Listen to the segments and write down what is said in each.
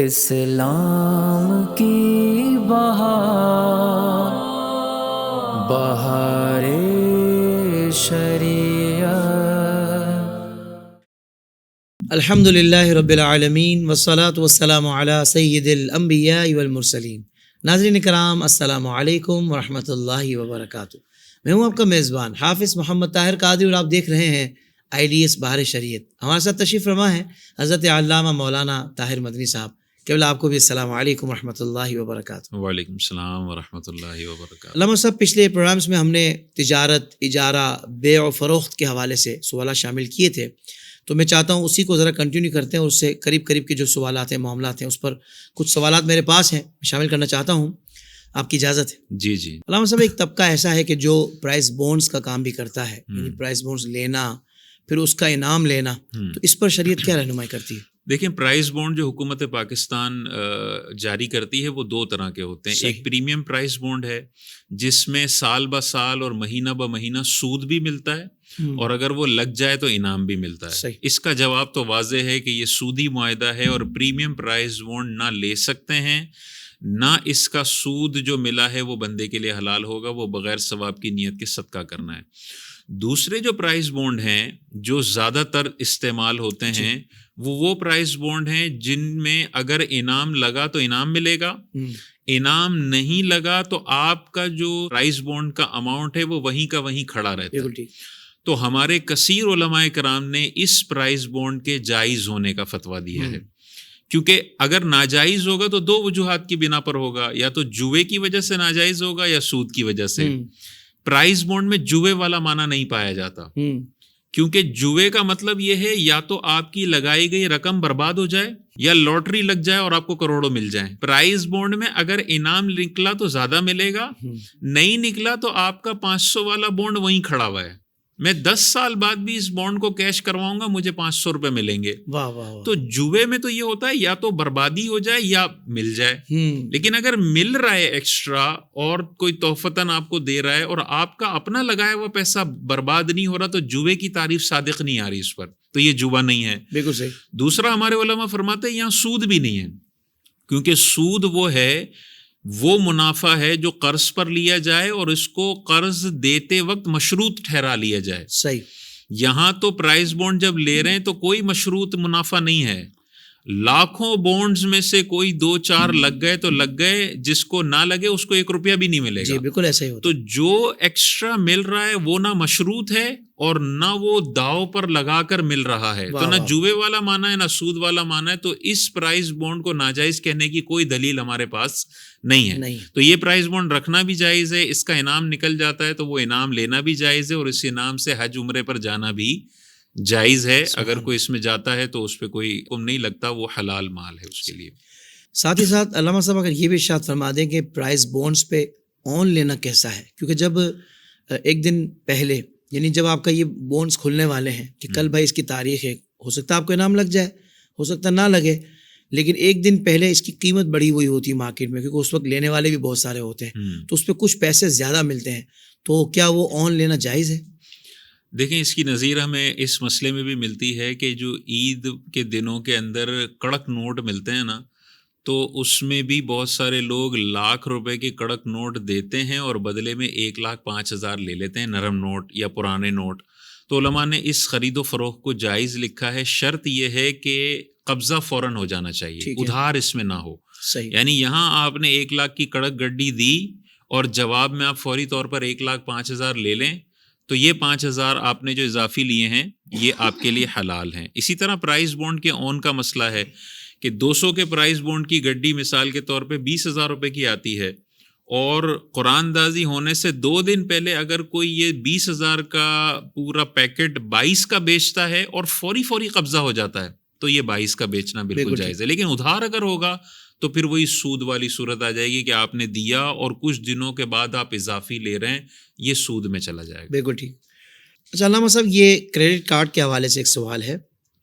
اسلام کی بہار بہار شریعت۔ الحمد للہ رب العالمین والصلاة والسلام علی سید الانبیاء والمرسلین۔ ناظرین کرام، السلام علیکم ورحمۃ اللہ وبرکاتہ۔ میں ہوں آپ کا میزبان حافظ محمد طاہر قادری اور آپ دیکھ رہے ہیں IDS بہار شریعت۔ ہمارے ساتھ تشریف فرما ہے حضرت علامہ مولانا طاہر مدنی صاحب۔ قبلہ آپ کو بھی السلام علیکم ورحمۃ اللہ وبرکاتہ۔ وعلیکم السلام ورحمۃ اللہ وبرکاتہ۔ علامہ صاحب، پچھلے پروگرامز میں ہم نے تجارت، اجارہ، بیع و فروخت کے حوالے سے سوالات شامل کیے تھے، تو میں چاہتا ہوں اسی کو ذرا کنٹینیو کرتے ہیں، اور اس سے قریب کے جو سوالات ہیں، معاملات ہیں، اس پر کچھ سوالات میرے پاس ہیں، میں شامل کرنا چاہتا ہوں، آپ کی اجازت ہے؟ جی جی۔ علامہ صاحب، ایک طبقہ ایسا ہے کہ جو پرائز بونڈز کا کام بھی کرتا ہے، یعنی پرائز بونڈز لینا، پھر اس کا انعام لینا، تو اس پر شریعت کیا رہنمائی کرتی ہے؟ دیکھیں، پرائز بونڈ جو حکومت پاکستان جاری کرتی ہے وہ دو طرح کے ہوتے ہیں۔ ایک پریمیم پرائز بونڈ ہے جس میں سال بہ سال اور مہینہ بہ مہینہ سود بھی ملتا ہے، اور اگر وہ لگ جائے تو انعام بھی ملتا ہے۔ اس کا جواب تو واضح ہے کہ یہ سودی معاہدہ ہے، اور پریمیم پرائز بونڈ نہ لے سکتے ہیں، نہ اس کا سود جو ملا ہے وہ بندے کے لیے حلال ہوگا، وہ بغیر ثواب کی نیت کے صدقہ کرنا ہے۔ دوسرے جو پرائز بونڈ ہیں جو زیادہ تر استعمال ہوتے ہیں، وہ پرائز بونڈ ہیں جن میں اگر انعام لگا تو انعام ملے گا، انعام نہیں لگا تو آپ کا جو پرائز بونڈ کا اماؤنٹ ہے وہ وہیں کا وہیں کھڑا رہتا ہے۔ تو ہمارے کثیر علماء کرام نے اس پرائز بونڈ کے جائز ہونے کا فتویٰ دیا ہے، کیونکہ اگر ناجائز ہوگا تو دو وجوہات کی بنا پر ہوگا، یا تو جوے کی وجہ سے ناجائز ہوگا یا سود کی وجہ سے۔ پرائز بونڈ میں جوے والا معنی نہیں پایا جاتا، کیونکہ جوے کا مطلب یہ ہے یا تو آپ کی لگائی گئی رقم برباد ہو جائے یا لاٹری لگ جائے اور آپ کو کروڑوں مل جائیں۔ پرائز بونڈ میں اگر انعام نکلا تو زیادہ ملے گا، نہیں نکلا تو آپ کا 500 والا بونڈ وہیں کھڑا ہوا ہے، میں 10 سال بعد بھی اس بونڈ کو کیش کرواؤں گا، مجھے 500 روپے ملیں گے۔ واہ واہ۔ تو جوے میں تو یہ ہوتا ہے یا تو بربادی ہو جائے یا مل جائے، لیکن اگر مل رہا ہے ایکسٹرا اور کوئی تحفتاً آپ کو دے رہا ہے اور آپ کا اپنا لگایا ہوا پیسہ برباد نہیں ہو رہا، تو جوے کی تعریف صادق نہیں آ رہی اس پر، تو یہ جوا نہیں ہے۔ بالکل صحیح۔ دوسرا، ہمارے علماء فرماتے ہیں یہاں سود بھی نہیں ہے، کیونکہ سود وہ ہے، وہ منافع ہے جو قرض پر لیا جائے اور اس کو قرض دیتے وقت مشروط ٹھہرا لیا جائے۔ صحیح۔ یہاں تو پرائز بونڈ جب لے رہے ہیں تو کوئی مشروط منافع نہیں ہے، لاکھوں بونڈز میں سے کوئی 2-4 لگ گئے تو لگ گئے، جس کو نہ لگے اس کو 1 روپیہ بھی نہیں ملے گا۔ جی بالکل ایسا ہی ہوتا تو جو ایکسٹرا مل رہا ہے وہ نہ مشروط ہے اور نہ وہ داؤ پر لگا کر مل رہا ہے، تو نہ جوے والا معنی ہے نہ سود والا معنی ہے، تو اس پرائز بونڈ کو ناجائز کہنے کی کوئی دلیل ہمارے پاس نہیں ہے۔ تو یہ پرائز بونڈ رکھنا بھی جائز ہے، اس کا انعام نکل جاتا ہے تو وہ انعام لینا بھی جائز ہے، اور اس انعام سے حج عمرے پر جانا بھی جائز ہے۔ اگر کوئی اس میں جاتا ہے تو اس پہ کوئی حکم نہیں لگتا، وہ حلال مال ہے اس کے لیے۔ ساتھ ہی ساتھ علامہ صاحب اگر یہ بھی ارشاد فرما دیں کہ پرائز بونڈز پہ آن لینا کیسا ہے، کیونکہ جب ایک دن پہلے، یعنی جب آپ کا یہ بونڈز کھلنے والے ہیں کہ کل بھائی اس کی تاریخ ہے، ہو سکتا ہے آپ کو انعام لگ جائے، ہو سکتا نہ لگے، لیکن ایک دن پہلے اس کی قیمت بڑھی ہوئی ہوتی ہے مارکیٹ میں، کیونکہ اس وقت لینے والے بھی بہت سارے ہوتے ہیں، تو اس پہ کچھ پیسے زیادہ ملتے ہیں، تو کیا وہ آن لینا جائز ہے؟ دیکھیں، اس کی نظیر ہمیں اس مسئلے میں بھی ملتی ہے کہ جو عید کے دنوں کے اندر کڑک نوٹ ملتے ہیں نا، تو اس میں بھی بہت سارے لوگ لاکھ روپے کے کڑک نوٹ دیتے ہیں اور بدلے میں 1,05,000 لے لیتے ہیں، نرم نوٹ یا پرانے نوٹ۔ تو علماء نے اس خرید و فروخت کو جائز لکھا ہے، شرط یہ ہے کہ قبضہ فوراً ہو جانا چاہیے، ادھار اس میں نہ ہو۔ یعنی یہاں آپ نے 1 لاکھ کی کڑک گڈی دی اور جواب میں آپ فوری طور پر 1,05,000 لے لیں، تو یہ 5,000 آپ نے جو اضافی لیے ہیں یہ آپ کے لیے حلال ہیں۔ اسی طرح پرائز بونڈ کے اون کا مسئلہ ہے کہ 200 کے پرائز بونڈ کی گڈی مثال کے طور پہ 20,000 روپے کی آتی ہے، اور قرآن دازی ہونے سے 2 دن پہلے اگر کوئی یہ 20,000 کا پورا پیکٹ 22 کا بیچتا ہے اور فوری قبضہ ہو جاتا ہے، تو یہ 22 کا بیچنا بالکل جائز ہے۔ لیکن ادھار اگر ہوگا تو پھر وہی سود والی صورت آ جائے گی کہ آپ نے دیا اور کچھ دنوں کے بعد آپ اضافی لے رہے ہیں، یہ سود میں چلا جائے گا۔ بالکل ٹھیک۔ اچھا علامہ صاحب، یہ کریڈٹ کارڈ کے حوالے سے ایک سوال ہے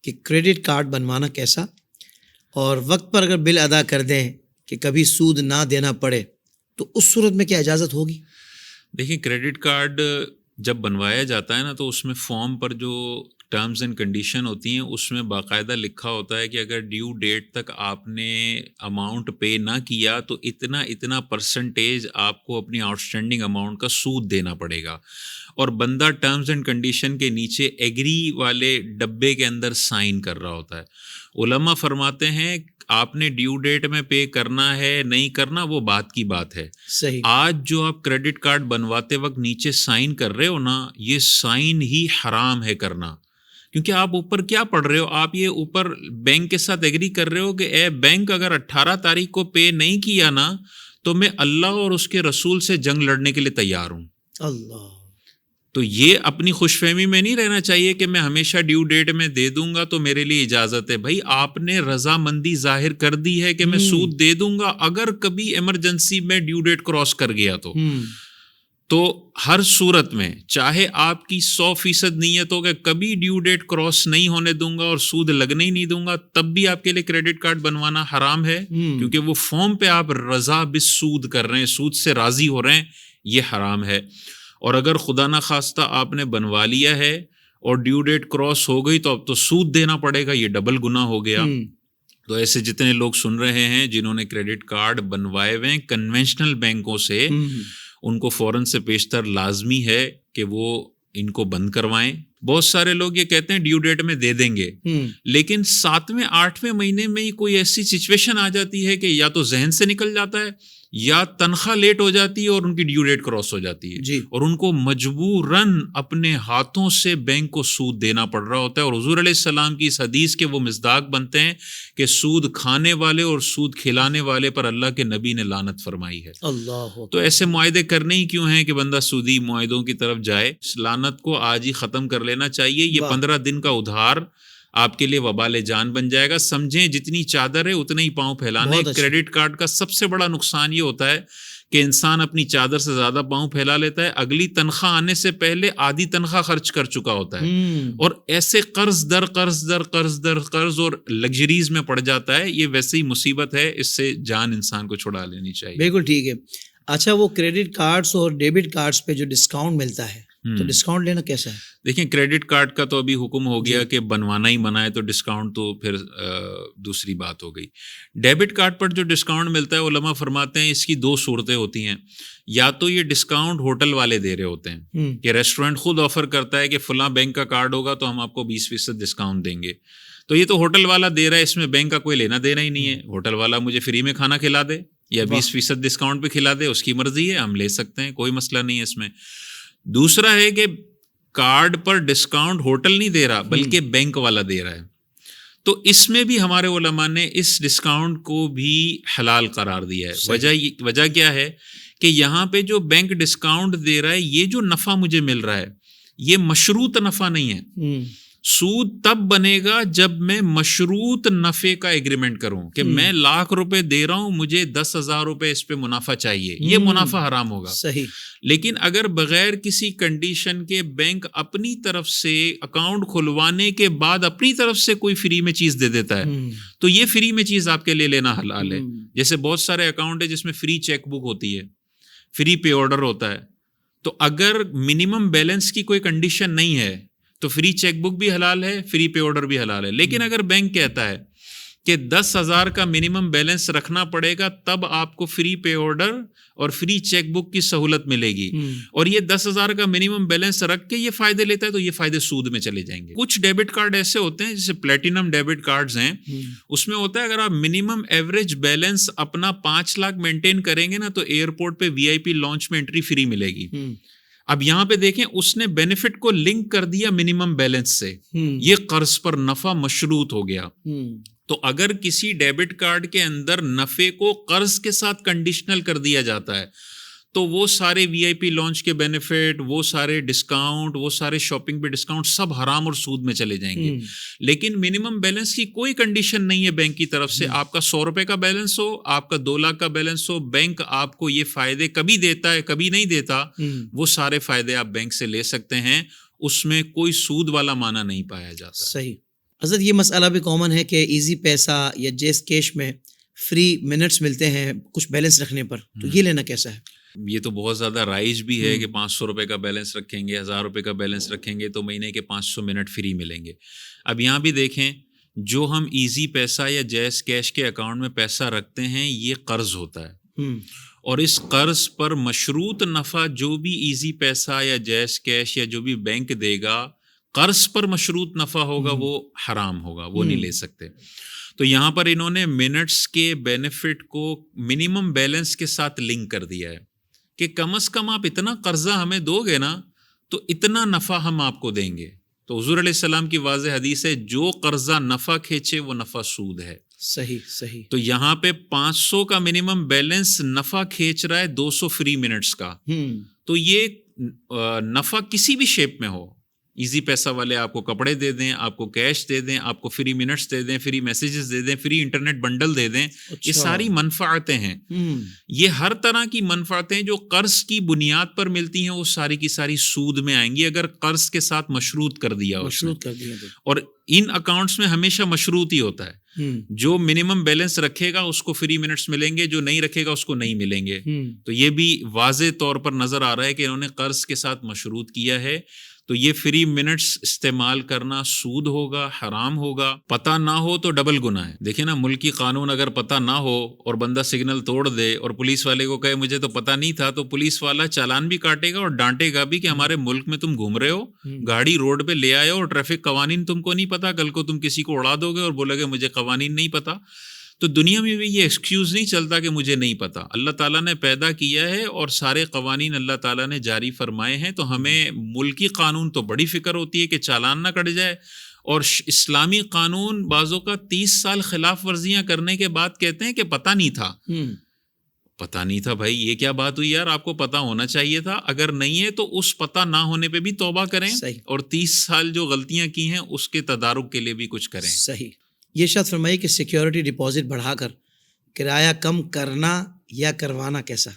کہ کریڈٹ کارڈ بنوانا کیسا، اور وقت پر اگر بل ادا کر دیں کہ کبھی سود نہ دینا پڑے تو اس صورت میں کیا اجازت ہوگی؟ دیکھیں، کریڈٹ کارڈ جب بنوایا جاتا ہے نا تو اس میں فارم پر جو ٹرمز اینڈ کنڈیشن ہوتی ہیں اس میں باقاعدہ لکھا ہوتا ہے کہ اگر ڈیو ڈیٹ تک آپ نے اماؤنٹ پے نہ کیا تو اتنا پرسنٹیج آپ کو اپنی آؤٹ اسٹینڈنگ اماؤنٹ کا سود دینا پڑے گا. اور بندہ ٹرمز اینڈ کنڈیشن کے نیچے ایگری والے ڈبے کے اندر سائن کر رہا ہوتا ہے. علماء فرماتے ہیں آپ نے ڈیو ڈیٹ میں پے کرنا ہے نہیں کرنا وہ بات کی بات ہے. صحیح. آج جو آپ کریڈٹ کارڈ بنواتے وقت نیچے سائن کر رہے ہو نا, یہ سائن ہی حرام ہے کرنا, کیونکہ آپ اوپر کیا پڑھ رہے ہو, آپ یہ اوپر بینک کے ساتھ ایگری کر رہے ہو کہ اے بینک اگر 18 تاریخ کو پے نہیں کیا نا تو میں اللہ اور اس کے رسول سے جنگ لڑنے کے لیے تیار ہوں. اللہ. تو یہ اپنی خوش فہمی میں نہیں رہنا چاہیے کہ میں ہمیشہ ڈیو ڈیٹ میں دے دوں گا تو میرے لیے اجازت ہے. بھائی آپ نے رضامندی ظاہر کر دی ہے کہ میں سود دے دوں گا, اگر کبھی ایمرجنسی میں ڈیو ڈیٹ کراس کر گیا تو ہر صورت میں چاہے آپ کی 100% نیت ہو کہ کبھی ڈیو ڈیٹ کراس نہیں ہونے دوں گا اور سود لگنے ہی نہیں دوں گا, تب بھی آپ کے لیے کریڈٹ کارڈ بنوانا حرام ہے, کیونکہ وہ فارم پہ آپ رضا بالسود کر رہے ہیں, سود سے راضی ہو رہے ہیں, یہ حرام ہے. اور اگر خدا نہ خواستہ آپ نے بنوا لیا ہے اور ڈیو ڈیٹ کراس ہو گئی تو اب تو سود دینا پڑے گا, یہ ڈبل گناہ ہو گیا. تو ایسے جتنے لوگ سن رہے ہیں جنہوں نے کریڈٹ کارڈ بنوائے ہوئے ہیں کنونشنل بینکوں سے, ان کو فوراً سے پیشتر لازمی ہے کہ وہ ان کو بند کروائیں. بہت سارے لوگ یہ کہتے ہیں ڈیو ڈیٹ میں دے دیں گے, لیکن 7ویں 8ویں مہینے میں ہی کوئی ایسی سچویشن آ جاتی ہے کہ یا تو ذہن سے نکل جاتا ہے یا تنخواہ لیٹ ہو جاتی ہے اور ان کی ڈیو ڈیٹ کراس ہو جاتی ہے, اور ان کو مجبوراً اپنے ہاتھوں سے بینک کو سود دینا پڑ رہا ہوتا ہے. اور حضور علیہ السلام کی اس حدیث کے وہ مصداق بنتے ہیں کہ سود کھانے والے اور سود کھلانے والے پر اللہ کے نبی نے لعنت فرمائی ہے. اللہ. تو ایسے معاہدے کرنے ہی کیوں ہیں کہ بندہ سودی معاہدوں کی طرف جائے. اس لعنت کو آج ہی ختم کر لینا چاہیے. یہ 15 دن کا ادھار آپ کے لیے وبال جان بن جائے گا. سمجھیں جتنی چادر ہے اتنے ہی پاؤں پھیلانے. کریڈٹ کارڈ کا سب سے بڑا نقصان یہ ہوتا ہے کہ انسان اپنی چادر سے زیادہ پاؤں پھیلا لیتا ہے, اگلی تنخواہ آنے سے پہلے آدھی تنخواہ خرچ کر چکا ہوتا ہے, اور ایسے قرض در قرض در قرض در قرض اور لگژریز میں پڑ جاتا ہے. یہ ویسے ہی مصیبت ہے, اس سے جان انسان کو چھڑا لینی چاہیے. بالکل ٹھیک ہے. اچھا, وہ کریڈٹ کارڈز اور ڈیبٹ کارڈز پہ جو ڈسکاؤنٹ ملتا ہے تو ڈسکاؤنٹ لینا کیسا ہے؟ دیکھیں, کریڈٹ کارڈ کا تو ابھی حکم ہو گیا کہ بنوانا ہی منع ہے, تو ڈسکاؤنٹ تو پھر دوسری بات ہو گئی. ڈیبٹ کارڈ پر جو ڈسکاؤنٹ ملتا ہے علماء فرماتے ہیں اس کی 2 صورتیں ہوتی ہیں. یا تو یہ ڈسکاؤنٹ ہوٹل والے دے رہے ہوتے ہیں کہ ریسٹورینٹ خود آفر کرتا ہے کہ فلاں بینک کا کارڈ ہوگا تو ہم آپ کو 20% ڈسکاؤنٹ دیں گے. تو یہ تو ہوٹل والا دے رہا ہے, اس میں بینک کا کوئی لینا دینا ہی نہیں ہے. ہوٹل والا مجھے فری میں کھانا کھلا دے یا 20% ڈسکاؤنٹ پہ کھلا دے, اس کی مرضی ہے, ہم لے سکتے ہیں, کوئی مسئلہ نہیں ہے اس میں. دوسرا ہے کہ کارڈ پر ڈسکاؤنٹ ہوٹل نہیں دے رہا بلکہ بینک والا دے رہا ہے. تو اس میں بھی ہمارے علماء نے اس ڈسکاؤنٹ کو بھی حلال قرار دیا ہے. وجہ کیا ہے کہ یہاں پہ جو بینک ڈسکاؤنٹ دے رہا ہے, یہ جو نفع مجھے مل رہا ہے یہ مشروط نفع نہیں ہے. سود تب بنے گا جب میں مشروط نفع کا ایگریمنٹ کروں کہ میں 1,00,000 روپے دے رہا ہوں, مجھے 10,000 روپے اس پہ منافع چاہیے, یہ منافع حرام ہوگا. صحیح. لیکن اگر بغیر کسی کنڈیشن کے بینک اپنی طرف سے اکاؤنٹ کھلوانے کے بعد اپنی طرف سے کوئی فری میں چیز دے دیتا ہے تو یہ فری میں چیز آپ کے لیے لینا حلال ہے. جیسے بہت سارے اکاؤنٹ ہے جس میں فری چیک بک ہوتی ہے, فری پے آرڈر ہوتا ہے, تو اگر منیمم بیلنس کی کوئی کنڈیشن نہیں ہے تو فری چیک بک بھی حلال ہے, فری پے آرڈر بھی حلال ہے. لیکن اگر بینک کہتا ہے کہ 10,000 کا منیمم بیلنس رکھنا پڑے گا تب آپ کو فری پے آرڈر اور فری چیک بک کی سہولت ملے گی, اور یہ 10,000 کا منیمم بیلنس رکھ کے یہ فائدے لیتا ہے, تو یہ فائدے سود میں چلے جائیں گے. کچھ ڈیبٹ کارڈ ایسے ہوتے ہیں جیسے پلیٹینم ڈیبٹ کارڈز ہیں, اس میں ہوتا ہے اگر آپ منیمم ایوریج بیلنس اپنا 5 لاکھ مینٹین کریں گے نا تو ایئرپورٹ پہ VIP لانچ میں انٹری فری ملے گی. اب یہاں پہ دیکھیں اس نے بینیفٹ کو لنک کر دیا منیمم بیلنس سے, یہ قرض پر نفع مشروط ہو گیا. تو اگر کسی ڈیبٹ کارڈ کے اندر نفع کو قرض کے ساتھ کنڈیشنل کر دیا جاتا ہے تو وہ سارے VIP لانچ کے بینیفٹ, وہ سارے ڈسکاؤنٹ, وہ سارے شاپنگ پہ ڈسکاؤنٹ سب حرام اور سود میں چلے جائیں گے. لیکن منیمم بیلنس کی کوئی کنڈیشن نہیں ہے بینک کی طرف سے. آپ کا 100 روپے کا بیلنس ہو, آپ کا 2 لاکھ کا بیلنس ہو, بینک آپ کو یہ فائدے کبھی دیتا ہے کبھی نہیں دیتا, وہ سارے فائدے آپ بینک سے لے سکتے ہیں, اس میں کوئی سود والا معنی نہیں پایا جاتا. صحیح. حضرت یہ مسئلہ بھی کامن ہے کہ ایزی پیسہ یا جیس کیش میں فری منٹس ملتے ہیں کچھ بیلنس رکھنے پر, تو یہ لینا کیسا ہے؟ یہ تو بہت زیادہ رائج بھی ہے کہ 500 روپے کا بیلنس رکھیں گے, 1000 روپے کا بیلنس رکھیں گے تو مہینے کے 500 منٹ فری ملیں گے. اب یہاں بھی دیکھیں, جو ہم ایزی پیسہ یا جیز کیش کے اکاؤنٹ میں پیسہ رکھتے ہیں یہ قرض ہوتا ہے, اور اس قرض پر مشروط نفع جو بھی ایزی پیسہ یا جیز کیش یا جو بھی بینک دے گا, قرض پر مشروط نفع ہوگا وہ حرام ہوگا, وہ نہیں لے سکتے. تو یہاں پر انہوں نے منٹس کے بینیفٹ کو منیمم بیلنس کے ساتھ لنک کر دیا ہے کہ کم از کم آپ اتنا قرضہ ہمیں دو گے نا تو اتنا نفع ہم آپ کو دیں گے. تو حضور علیہ السلام کی واضح حدیث ہے, جو قرضہ نفع کھینچے وہ نفع سود ہے. صحیح صحیح. تو یہاں پہ 500 کا منیمم بیلنس نفع کھینچ رہا ہے 200 فری منٹس کا. تو یہ نفع کسی بھی شیپ میں ہو, ایزی پیسہ والے آپ کو کپڑے دے دیں, آپ کو کیش دے دیں, آپ کو فری منٹس دے دیں, فری میسیجز دے دیں, فری انٹرنیٹ بنڈل دے دیں, یہ ساری منفعتیں ہیں. یہ ہر طرح کی منفعتیں جو قرض کی بنیاد پر ملتی ہیں وہ ساری کی ساری سود میں آئیں گی اگر قرض کے ساتھ مشروط کر دیا. اور ان اکاؤنٹس میں ہمیشہ مشروط ہی ہوتا ہے, جو منیمم بیلنس رکھے گا اس کو فری منٹس ملیں گے, جو نہیں رکھے گا اس کو نہیں ملیں گے. تو یہ بھی واضح طور پر نظر آ رہا ہے کہ انہوں نے قرض کے ساتھ مشروط کیا ہے. تو یہ فری منٹس استعمال کرنا سود ہوگا, حرام ہوگا. پتہ نہ ہو تو ڈبل گناہ ہے. دیکھیں نا, ملکی قانون اگر پتہ نہ ہو اور بندہ سگنل توڑ دے اور پولیس والے کو کہے مجھے تو پتہ نہیں تھا, تو پولیس والا چالان بھی کاٹے گا اور ڈانٹے گا بھی کہ ہمارے ملک میں تم گھوم رہے ہو, گاڑی روڈ پہ لے آئے ہو اور ٹریفک قوانین تم کو نہیں پتا, کل کو تم کسی کو اڑا دو گے اور بولو گے مجھے قوانین نہیں پتا. تو دنیا میں بھی یہ ایکسکیوز نہیں چلتا کہ مجھے نہیں پتا. اللہ تعالیٰ نے پیدا کیا ہے اور سارے قوانین اللہ تعالیٰ نے جاری فرمائے ہیں. تو ہمیں ملکی قانون تو بڑی فکر ہوتی ہے کہ چالان نہ کٹ جائے, اور اسلامی قانون بعضوں کا 30 سال خلاف ورزیاں کرنے کے بعد کہتے ہیں کہ پتہ نہیں تھا. پتہ نہیں تھا بھائی, یہ کیا بات ہوئی یار, آپ کو پتہ ہونا چاہیے تھا. اگر نہیں ہے تو اس پتہ نہ ہونے پہ بھی توبہ کریں, اور 30 سال جو غلطیاں کی ہیں اس کے تدارک کے لیے بھی کچھ کریں. صحیح. یہ شاید فرمائیے کہ سیکیورٹی ڈپازٹ بڑھا کر کرایہ کم کرنا یا کروانا کیسا؟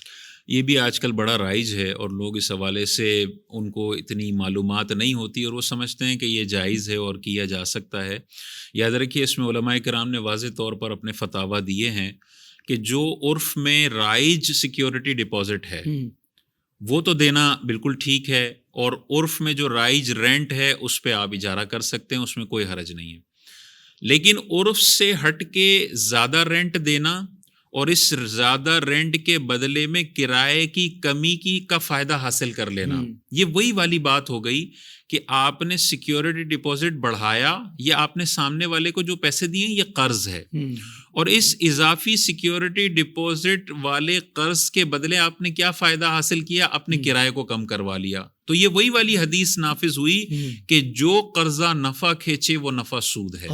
یہ بھی آج کل بڑا رائج ہے, اور لوگ اس حوالے سے ان کو اتنی معلومات نہیں ہوتی اور وہ سمجھتے ہیں کہ یہ جائز ہے اور کیا جا سکتا ہے. یاد رکھیے اس میں علماء کرام نے واضح طور پر اپنے فتاویٰ دیے ہیں کہ جو عرف میں رائج سیکیورٹی ڈپازٹ ہے وہ تو دینا بالکل ٹھیک ہے, اور عرف میں جو رائج رینٹ ہے اس پہ آپ اجارہ کر سکتے ہیں, اس میں کوئی حرج نہیں ہے. لیکن عرف سے ہٹ کے زیادہ رینٹ دینا اور اس زیادہ رینٹ کے بدلے میں کرائے کی کمی کا فائدہ حاصل کر لینا, یہ وہی والی بات ہو گئی کہ آپ نے سیکیورٹی ڈپازٹ بڑھایا, یا آپ نے سامنے والے کو جو پیسے دیے یہ قرض ہے, اور اس اضافی سیکیورٹی ڈپازٹ والے قرض کے بدلے آپ نے کیا فائدہ حاصل کیا, اپنے کرائے کو کم کروا لیا. تو یہ وہی والی حدیث نافذ ہوئی کہ جو قرضہ نفع کھینچے وہ نفع سود ہے.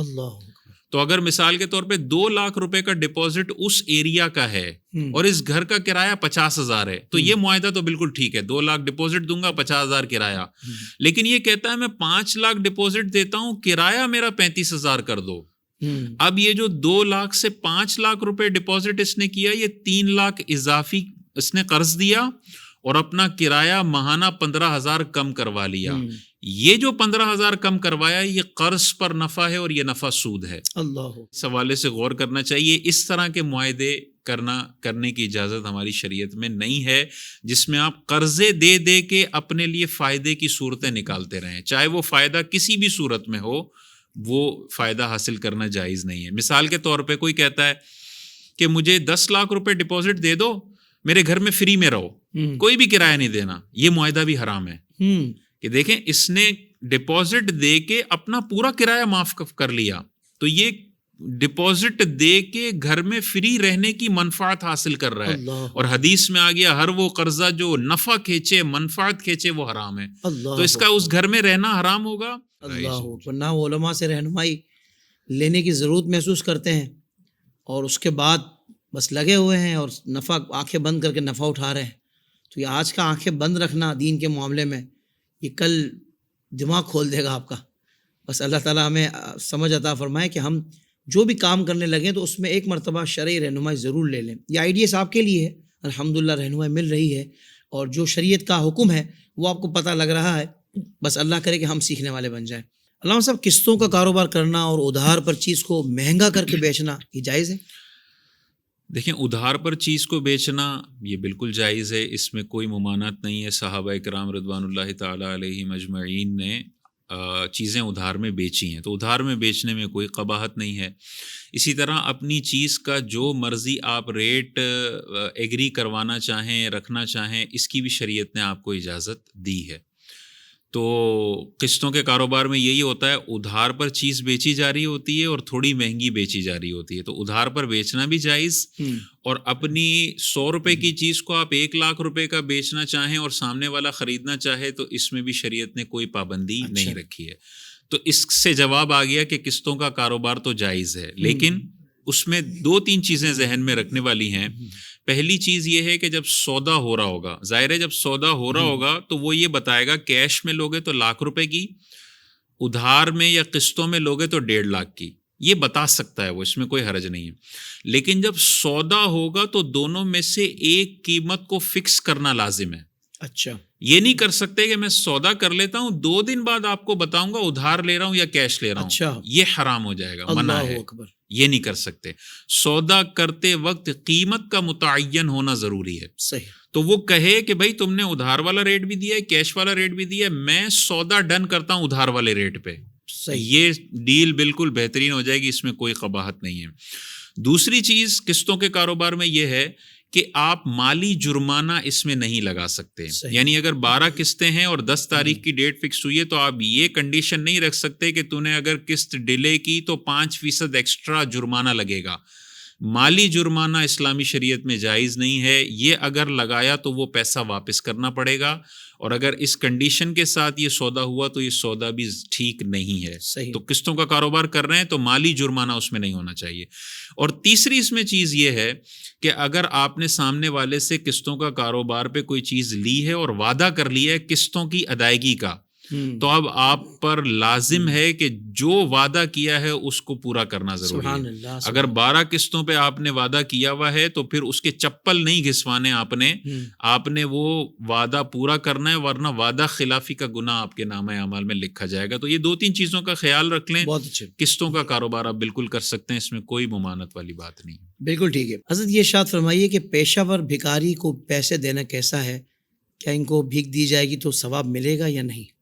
تو اگر مثال کے طور پہ 2 لاکھ روپے کا ڈپازٹ اس ایریا کا ہے اور اس گھر کا کرایہ 50,000 ہے, تو یہ معاہدہ تو بالکل ٹھیک ہے, 2 لاکھ ڈپازٹ دوں گا 50,000 کرایہ. لیکن یہ کہتا ہے میں 5 لاکھ ڈپازٹ دیتا ہوں, کرایہ میرا 35,000 کر دو. اب یہ جو 2 لاکھ سے 5 لاکھ روپے ڈپازٹ اس نے کیا, یہ 3 لاکھ اضافی اس نے قرض دیا اور اپنا کرایہ ماہانہ 15,000 کم کروا لیا. یہ جو 15,000 کم کروایا یہ قرض پر نفع ہے اور یہ نفع سود ہے. اللہ, اس حوالے سے غور کرنا چاہیے. اس طرح کے معاہدے کرنے کی اجازت ہماری شریعت میں نہیں ہے, جس میں آپ قرضے دے دے کے اپنے لیے فائدے کی صورتیں نکالتے رہیں, چاہے وہ فائدہ کسی بھی صورت میں ہو, وہ فائدہ حاصل کرنا جائز نہیں ہے. مثال کے طور پہ کوئی کہتا ہے کہ مجھے 10 لاکھ روپے ڈپازٹ دے دو, میرے گھر میں فری میں رہو, کوئی بھی کرایہ نہیں دینا, یہ معاہدہ بھی حرام ہے. کہ دیکھیں اس نے ڈپازٹ دے کے اپنا پورا کرایہ معاف کر لیا, تو یہ ڈپازٹ دے کے گھر میں فری رہنے کی منفعت حاصل کر رہا ہے, اور حدیث میں آ گیا ہر وہ قرضہ جو نفع کھینچے منفعت کھینچے وہ حرام ہے. تو اس کا اس گھر میں رہنا حرام ہوگا. اللہ, نہ علماء سے رہنمائی لینے کی ضرورت محسوس کرتے ہیں اور اس کے بعد بس لگے ہوئے ہیں اور نفع, آنکھیں بند کر کے نفع اٹھا رہے ہیں. تو یہ آج کا آنکھیں بند رکھنا دین کے معاملے میں, یہ کل دماغ کھول دے گا آپ کا. بس اللہ تعالیٰ ہمیں سمجھ عطا فرمائے کہ ہم جو بھی کام کرنے لگیں تو اس میں ایک مرتبہ شرعی رہنمائی ضرور لے لیں. یہ آئیڈیاز آپ کے لیے ہے, الحمدللہ رہنمائی مل رہی ہے, اور جو شریعت کا حکم ہے وہ آپ کو پتہ لگ رہا ہے. بس اللہ کرے کہ ہم سیکھنے والے بن جائیں. علامہ صاحب, قسطوں کا کاروبار کرنا اور ادھار پر چیز کو مہنگا کر کے بیچنا یہ جائز ہے؟ دیکھیں ادھار پر چیز کو بیچنا یہ بالکل جائز ہے، اس میں کوئی ممانعت نہیں ہے. صحابہ کرام رضوان اللہ تعالیٰ علیہم اجمعین نے چیزیں ادھار میں بیچی ہیں، تو ادھار میں بیچنے میں کوئی قباحت نہیں ہے. اسی طرح اپنی چیز کا جو مرضی آپ ریٹ ایگری کروانا چاہیں، رکھنا چاہیں، اس کی بھی شریعت نے آپ کو اجازت دی ہے. تو قسطوں کے کاروبار میں یہی ہوتا ہے، ادھار پر چیز بیچی جا رہی ہوتی ہے اور تھوڑی مہنگی بیچی جا رہی ہوتی ہے. تو ادھار پر بیچنا بھی جائز، اور اپنی 100 روپے کی چیز کو آپ 1 لاکھ روپے کا بیچنا چاہیں اور سامنے والا خریدنا چاہے تو اس میں بھی شریعت نے کوئی پابندی نہیں رکھی ہے. تو اس سے جواب آ گیا کہ قسطوں کا کاروبار تو جائز ہے، لیکن اس میں 2-3 چیزیں ذہن میں رکھنے والی ہیں. پہلی چیز یہ ہے کہ جب سودا ہو رہا ہوگا، ظاہر ہے جب سودا ہو رہا ہوگا تو وہ یہ بتائے گا کیش میں لوگے تو 1 لاکھ روپے کی، ادھار میں یا قسطوں میں لوگے تو 1.5 لاکھ کی. یہ بتا سکتا ہے وہ، اس میں کوئی حرج نہیں ہے. لیکن جب سودا ہوگا تو دونوں میں سے ایک قیمت کو فکس کرنا لازم ہے. اچھا، یہ نہیں کر سکتے کہ میں سودا کر لیتا ہوں 2 دن بعد آپ کو بتاؤں گا ادھار لے رہا ہوں یا کیش لے رہا ہوں. اچھا، یہ حرام ہو جائے گا، منع ہے، اللہ اکبر. یہ نہیں کر سکتے. سودا کرتے وقت قیمت کا متعین ہونا ضروری ہے. صحیح. تو وہ کہے کہ بھائی تم نے ادھار والا ریٹ بھی دیا ہے، کیش والا ریٹ بھی دیا ہے، میں سودا ڈن کرتا ہوں ادھار والے ریٹ پہ. صحیح. یہ ڈیل بالکل بہترین ہو جائے گی، اس میں کوئی قباحت نہیں ہے. دوسری چیز قسطوں کے کاروبار میں یہ ہے کہ آپ مالی جرمانہ اس میں نہیں لگا سکتے. یعنی اگر 12 قسطیں ہیں اور 10 تاریخ کی ڈیٹ فکس ہوئی ہے تو آپ یہ کنڈیشن نہیں رکھ سکتے کہ تو نے اگر قسط ڈیلے کی تو 5% ایکسٹرا جرمانہ لگے گا. مالی جرمانہ اسلامی شریعت میں جائز نہیں ہے. یہ اگر لگایا تو وہ پیسہ واپس کرنا پڑے گا، اور اگر اس کنڈیشن کے ساتھ یہ سودا ہوا تو یہ سودا بھی ٹھیک نہیں ہے. صحیح. تو قسطوں کا کاروبار کر رہے ہیں تو مالی جرمانہ اس میں نہیں ہونا چاہیے. اور تیسری اس میں چیز یہ ہے کہ اگر آپ نے سامنے والے سے قسطوں کا کاروبار پہ کوئی چیز لی ہے اور وعدہ کر لیا ہے قسطوں کی ادائیگی کا، تو اب آپ پر لازم ہے کہ جو وعدہ کیا ہے اس کو پورا کرنا ضروری سبحان ہے. اللہ. اگر 12 قسطوں پہ آپ نے وعدہ کیا ہوا ہے تو پھر اس کے چپل نہیں گھسوانے آپ نے وہ وعدہ پورا کرنا ہے، ورنہ وعدہ خلافی کا گناہ آپ کے نامہ اعمال میں لکھا جائے گا. تو یہ 2-3 چیزوں کا خیال رکھ لیں. بہت اچھے. قسطوں کا کاروبار آپ بالکل کر سکتے ہیں، اس میں کوئی ممانعت والی بات نہیں. بالکل ٹھیک ہے. حضرت یہ ارشاد فرمائیے کہ پیشہ ور بھکاری کو پیسے دینا کیسا ہے؟ کیا ان کو بھیک دی جائے گی تو ثواب ملے گا یا نہیں؟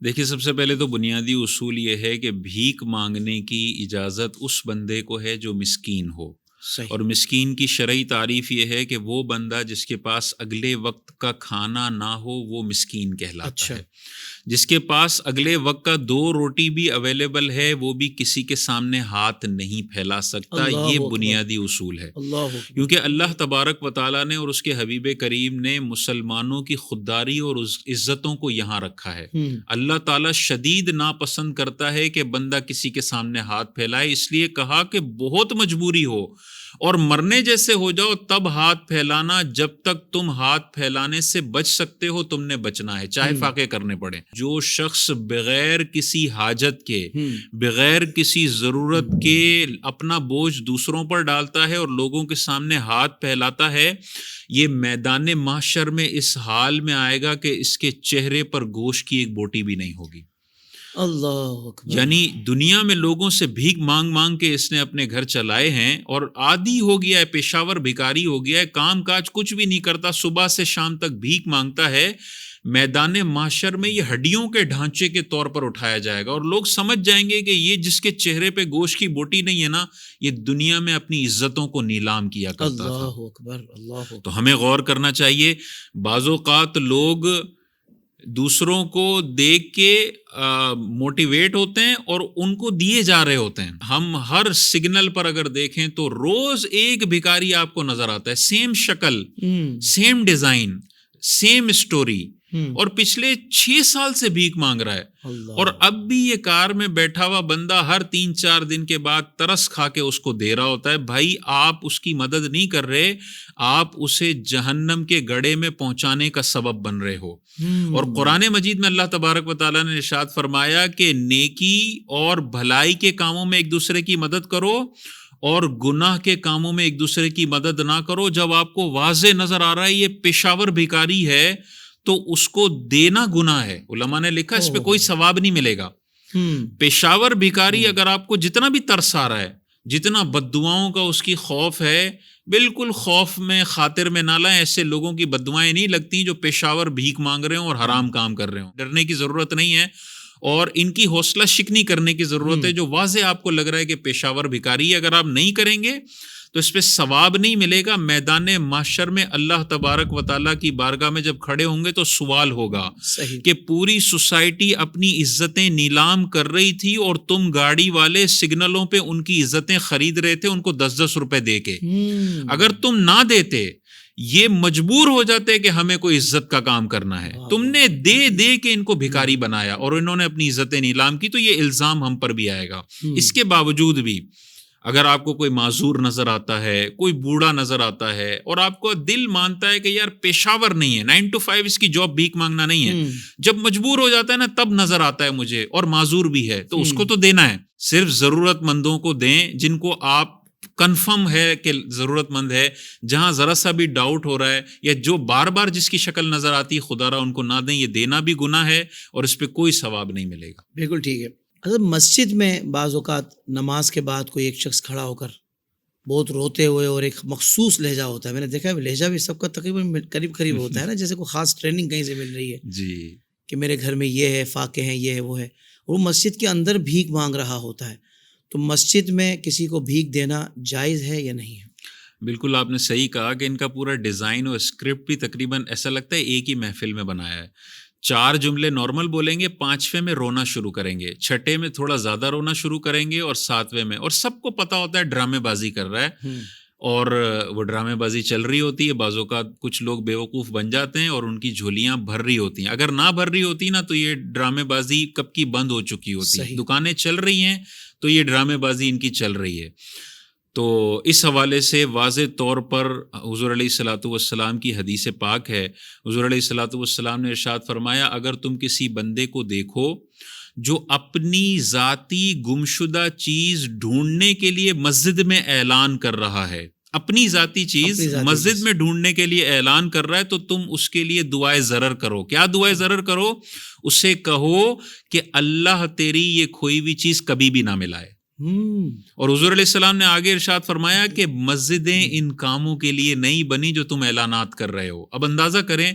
دیکھیے، سب سے پہلے تو بنیادی اصول یہ ہے کہ بھیک مانگنے کی اجازت اس بندے کو ہے جو مسکین ہو. صحیح. اور مسکین کی شرعی تعریف یہ ہے کہ وہ بندہ جس کے پاس اگلے وقت کا کھانا نہ ہو وہ مسکین کہلاتا ہے. جس کے پاس اگلے وقت کا 2 روٹی بھی اویلیبل ہے وہ بھی کسی کے سامنے ہاتھ نہیں پھیلا سکتا. یہ بنیادی اصول ہے. کیونکہ اللہ تبارک و تعالیٰ نے اور اس کے حبیب کریم نے مسلمانوں کی خودداری اور عزتوں کو یہاں رکھا ہے. اللہ تعالیٰ شدید ناپسند کرتا ہے کہ بندہ کسی کے سامنے ہاتھ پھیلائے، اس لیے کہا کہ بہت مجبوری ہو اور مرنے جیسے ہو جاؤ تب ہاتھ پھیلانا. جب تک تم ہاتھ پھیلانے سے بچ سکتے ہو تم نے بچنا ہے، چاہے فاقے کرنے پڑے. جو شخص بغیر کسی حاجت کے، بغیر کسی ضرورت کے اپنا بوجھ دوسروں پر ڈالتا ہے اور لوگوں کے سامنے ہاتھ پھیلاتا ہے، یہ میدان محشر میں اس حال میں آئے گا کہ اس کے چہرے پر گوشت کی ایک بوٹی بھی نہیں ہوگی. اللہ اکبر. یعنی دنیا میں لوگوں سے بھیک مانگ مانگ کے اس نے اپنے گھر چلائے ہیں اور عادی ہو گیا ہے، پیشاور بھکاری ہو گیا ہے، کام کاج کچھ بھی نہیں کرتا، صبح سے شام تک بھیک مانگتا ہے. میدان محشر میں یہ ہڈیوں کے ڈھانچے کے طور پر اٹھایا جائے گا اور لوگ سمجھ جائیں گے کہ یہ جس کے چہرے پہ گوشت کی بوٹی نہیں ہے نا، یہ دنیا میں اپنی عزتوں کو نیلام کیا کرتا تھا. اللہ اکبر. اللہ اکبر. تو ہمیں غور کرنا چاہیے. بعض اوقات لوگ دوسروں کو دیکھ کے موٹیویٹ ہوتے ہیں اور ان کو دیے جا رہے ہوتے ہیں. ہم ہر سگنل پر اگر دیکھیں تو روز ایک بھکاری آپ کو نظر آتا ہے، سیم شکل، سیم ڈیزائن، سیم اسٹوری، اور پچھلے 6 سال سے بھیک مانگ رہا ہے. اور اب بھی یہ کار میں بیٹھا ہوا بندہ ہر 3-4 دن کے بعد ترس کھا کے اس کو دے رہا ہوتا ہے. بھائی آپ اس کی مدد نہیں کر رہے، آپ اسے جہنم کے گڑھے میں پہنچانے کا سبب بن رہے ہو. اور قرآن مجید میں اللہ تبارک و تعالیٰ نے ارشاد فرمایا کہ نیکی اور بھلائی کے کاموں میں ایک دوسرے کی مدد کرو اور گناہ کے کاموں میں ایک دوسرے کی مدد نہ کرو. جب آپ کو واضح نظر آ رہا ہے یہ پیشاور بھکاری ہے تو اس کو دینا گناہ ہے. علماء نے لکھا اس پہ کوئی ثواب نہیں ملے گا. پیشاور بھکاری اگر آپ کو جتنا بھی ترس آ رہا ہے جتنا بد دعاؤں کا اس کی خوف ہے، بالکل خوف میں خاطر میں نہ لائیں. ایسے لوگوں کی بد دعائیں نہیں لگتی جو پیشاور بھیک مانگ رہے ہوں اور حرام کام کر رہے ہوں. ڈرنے کی ضرورت نہیں ہے، اور ان کی حوصلہ شکنی کرنے کی ضرورت ہے. جو واضح آپ کو لگ رہا ہے کہ پیشاور بھکاری ہے، اگر آپ نہیں کریں گے تو اس پہ ثواب نہیں ملے گا. میدان محشر میں اللہ تبارک و تعالیٰ کی بارگاہ میں جب کھڑے ہوں گے تو سوال ہوگا کہ پوری سوسائٹی اپنی عزتیں نیلام کر رہی تھی اور تم گاڑی والے سگنلوں پہ ان کی عزتیں خرید رہے تھے ان کو 10-10 روپے دے کے. اگر تم نہ دیتے، یہ مجبور ہو جاتے کہ ہمیں کوئی عزت کا کام کرنا ہے، تم نے دے کے ان کو بھکاری بنایا اور انہوں نے اپنی عزتیں نیلام کی، تو یہ الزام ہم پر بھی آئے گا. اس کے باوجود بھی اگر آپ کو کوئی معذور نظر آتا ہے، کوئی بوڑھا نظر آتا ہے اور آپ کو دل مانتا ہے کہ یار پیشاور نہیں ہے، 9 to 5 اس کی جاب بھیک مانگنا نہیں ہے، جب مجبور ہو جاتا ہے نا تب نظر آتا ہے مجھے، اور معذور بھی ہے تو اس کو تو دینا ہے. صرف ضرورت مندوں کو دیں جن کو آپ کنفرم ہے کہ ضرورت مند ہے. جہاں ذرا سا بھی ڈاؤٹ ہو رہا ہے یا جو بار بار جس کی شکل نظر آتی ہے، خدا را ان کو نہ دیں. یہ دینا بھی گناہ ہے اور اس پہ کوئی ثواب نہیں ملے گا. بالکل ٹھیک ہے. حضرت مسجد میں بعض اوقات نماز کے بعد کوئی ایک شخص کھڑا ہو کر بہت روتے ہوئے، اور ایک مخصوص لہجہ ہوتا ہے، میں نے دیکھا ہے لہجہ بھی سب کا تقریباً قریب ہوتا ہے نا، جیسے کوئی خاص ٹریننگ کہیں سے مل رہی ہے جی کہ میرے گھر میں یہ ہے، فاقے ہیں، یہ ہے، وہ ہے. وہ مسجد کے اندر بھیک مانگ رہا ہوتا ہے. تو مسجد میں کسی کو بھیک دینا جائز ہے یا نہیں ہے؟ بالکل آپ نے صحیح کہا کہ ان کا پورا ڈیزائن اور اسکرپٹ بھی تقریباً ایسا لگتا ہے ایک ہی محفل میں بنایا ہے. 4 جملے نارمل بولیں گے، 5ویں میں رونا شروع کریں گے، 6 میں تھوڑا زیادہ رونا شروع کریں گے، اور 7ویں میں، اور سب کو پتا ہوتا ہے ڈرامے بازی کر رہا ہے. اور وہ ڈرامے بازی چل رہی ہوتی ہے. بعض اوقات کچھ لوگ بیوقوف بن جاتے ہیں اور ان کی جھولیاں بھر رہی ہوتی ہیں. اگر نہ بھر رہی ہوتی نا تو یہ ڈرامے بازی کب کی بند ہو چکی ہوتی. دکانیں چل رہی ہیں تو یہ ڈرامے بازی ان کی چل رہی ہے. تو اس حوالے سے واضح طور پر حضور علیہ الصلوۃ والسلام کی حدیث پاک ہے. حضور علیہ الصلوۃ والسلام نے ارشاد فرمایا، اگر تم کسی بندے کو دیکھو جو اپنی ذاتی گمشدہ چیز ڈھونڈنے کے لیے مسجد میں اعلان کر رہا ہے، اپنی ذاتی چیز مسجد میں ڈھونڈنے کے لیے اعلان کر رہا ہے، تو تم اس کے لیے دعائے ضرر کرو. کیا دعائے ضرر کرو؟ اسے کہو کہ اللہ تیری یہ کھوئی ہوئی چیز کبھی بھی نہ ملائے. اور حضور علیہ السلام نے آگے ارشاد فرمایا کہ مسجدیں ان کاموں کے لیے نہیں بنی جو تم اعلانات کر رہے ہو. اب اندازہ کریں،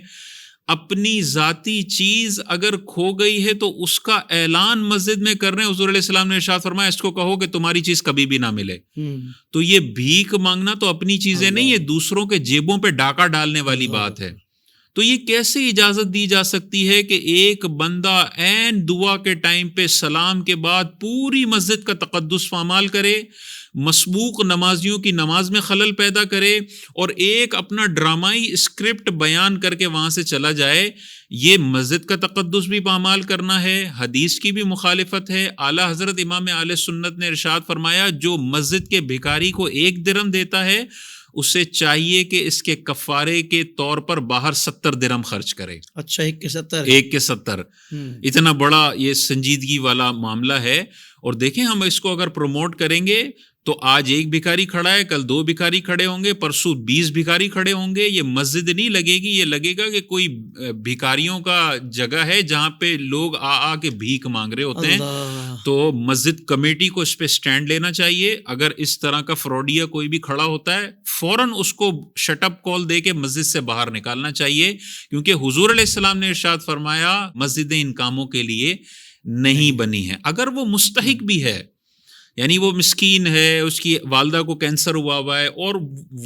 اپنی ذاتی چیز اگر کھو گئی ہے تو اس کا اعلان مسجد میں کر رہے ہیں. حضور علیہ السلام نے ارشاد فرمایا اس کو کہو کہ تمہاری چیز کبھی بھی نہ ملے. تو یہ بھیک مانگنا تو اپنی چیزیں نہیں، یہ دوسروں کے جیبوں پہ ڈاکہ ڈالنے والی بات ہے. تو یہ کیسے اجازت دی جا سکتی ہے کہ ایک بندہ عین دعا کے ٹائم پہ سلام کے بعد پوری مسجد کا تقدس پامال کرے، مسبوق نمازیوں کی نماز میں خلل پیدا کرے، اور ایک اپنا ڈرامائی اسکرپٹ بیان کر کے وہاں سے چلا جائے؟ یہ مسجد کا تقدس بھی پامال کرنا ہے، حدیث کی بھی مخالفت ہے. اعلیٰ حضرت امام اہل سنت نے ارشاد فرمایا، جو مسجد کے بھکاری کو 1 درہم دیتا ہے اسے چاہیے کہ اس کے کفارے کے طور پر باہر 70 درہم خرچ کرے. اچھا، 1 کے 70. اتنا بڑا یہ سنجیدگی والا معاملہ ہے. اور دیکھیں ہم اس کو اگر پروموٹ کریں گے تو آج 1 بھکاری کھڑا ہے، کل 2 بھکاری کھڑے ہوں گے، پرسوں 20 بھکاری کھڑے ہوں گے. یہ مسجد نہیں لگے گی، یہ لگے گا کہ کوئی بھکاریوں کا جگہ ہے جہاں پہ لوگ آ کے بھیک مانگ رہے ہوتے ہیں. تو مسجد کمیٹی کو اس پہ سٹینڈ لینا چاہیے. اگر اس طرح کا فراڈیا کوئی بھی کھڑا ہوتا ہے فوراً اس کو شٹ اپ کال دے کے مسجد سے باہر نکالنا چاہیے، کیونکہ حضور علیہ السلام نے ارشاد فرمایا مسجدیں ان کاموں کے لیے نہیں بنی ہیں. اگر وہ مستحق بھی ہے، یعنی وہ مسکین ہے، اس کی والدہ کو کینسر ہوا ہے اور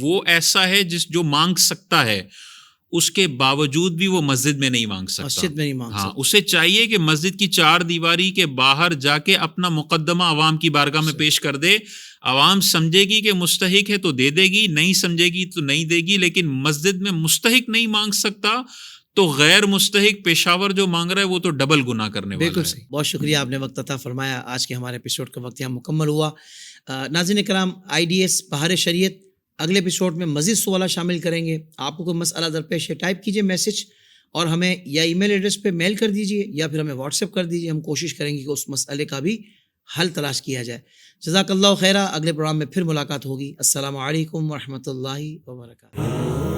وہ ایسا ہے جو مانگ سکتا ہے، اس کے باوجود بھی وہ مسجد میں نہیں مانگ سکتا. ہاں، اسے چاہیے کہ مسجد کی 4 دیواری کے باہر جا کے اپنا مقدمہ عوام کی بارگاہ میں پیش کر دے. عوام سمجھے گی کہ مستحق ہے تو دے دے گی، نہیں سمجھے گی تو نہیں دے گی. لیکن مسجد میں مستحق نہیں مانگ سکتا تو غیر مستحق پیشاور جو مانگ رہا ہے وہ تو ڈبل گناہ کرنے والا ہے. بالکل صحیح. بہت شکریہ، آپ نے وقت عطا فرمایا. آج کے ہمارے ایپیسوڈ کا وقت یہاں مکمل ہوا. ناظرین کرام، IDS بہار شریعت اگلے ایپیسوڈ میں مزید سوالات شامل کریں گے. آپ کو کوئی مسئلہ درپیش ہے، ٹائپ کیجیے میسج اور ہمیں یا ای میل ایڈریس پہ میل کر دیجیے یا پھر ہمیں واٹس ایپ کر دیجیے. ہم کوشش کریں گے کہ اس مسئلے کا بھی حل تلاش کیا جائے. جزاک اللہ خیرہ. اگلے پروگرام میں پھر ملاقات ہوگی. السلام علیکم ورحمۃ اللہ وبرکاتہ.